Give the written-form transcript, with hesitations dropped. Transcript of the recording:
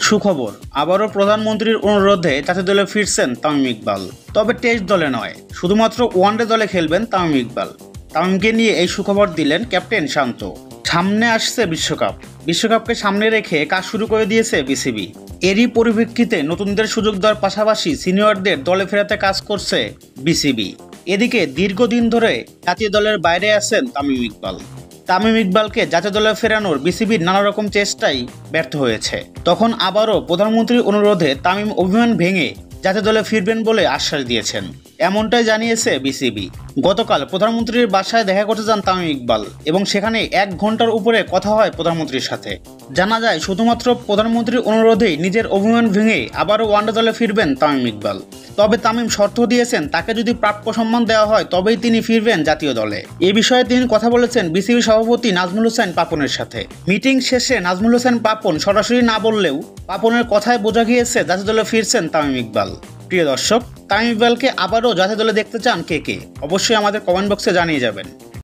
সুখবর, আবারও প্রধানমন্ত্রীর অনুরোধে জাতীয় দলে ফিরছেন তামিম ইকবাল। তবে টেস্ট দলে নয়, শুধুমাত্র ওয়ানডে দলে খেলবেন তামিম ইকবাল। তামিমকে নিয়ে এই সুখবর দিলেন ক্যাপ্টেন শান্ত। সামনে আসছে বিশ্বকাপকে সামনে রেখে কাজ শুরু করে দিয়েছে বিসিবি। এরই পরিপ্রেক্ষিতে নতুনদের সুযোগ দেওয়ার পাশাপাশি সিনিয়রদের দলে ফেরাতে কাজ করছে বিসিবি। এদিকে দীর্ঘদিন ধরে জাতীয় দলের বাইরে আছেন তামিম ইকবালকে জাতীয় দলে ফেরানোর বিসিবির নানা রকম চেষ্টাই ব্যর্থ হয়েছে। তখন আবারও প্রধানমন্ত্রীর অনুরোধে তামিম অভিমান ভেঙে জাতীয় দলে ফিরবেন বলে আশ্বাস দিয়েছেন। এমনটাই জানিয়েছে বিসিবি। গতকাল প্রধানমন্ত্রীর বাসায় দেখা করতে যান তামিম ইকবাল এবং সেখানে 1 ঘন্টার উপরে কথা হয় প্রধানমন্ত্রীর সাথে। জানা যায় শুধুমাত্র প্রধানমন্ত্রীর অনুরোধেই নিজের অভিমান ভেঙে আবারও ওয়ানডে দলে ফিরবেন তামিম ইকবাল। তবে তামিম শর্ত দিয়েছেন তাকে যদি প্রাপ্য সম্মান দেওয়া হয় তবেই তিনি ফিরবেন জাতীয় দলে। এ বিষয়ে তিনি কথা বলেছেন বিসিবি সভাপতি নাজমুল হোসেন পাপনের সাথে। মিটিং শেষে নাজমুল হোসেন পাপন সরাসরি না বললেও পাপনের কথায় বোঝা গিয়েছে জাতীয় দলে ফিরছেন তামিম ইকবাল। প্রিয় দর্শক, তামিম ইকবালকে আবারও জাতীয় দলে দেখতে চান কে? অবশ্যই আমাদের কমেন্ট বক্সে জানিয়ে যাবেন।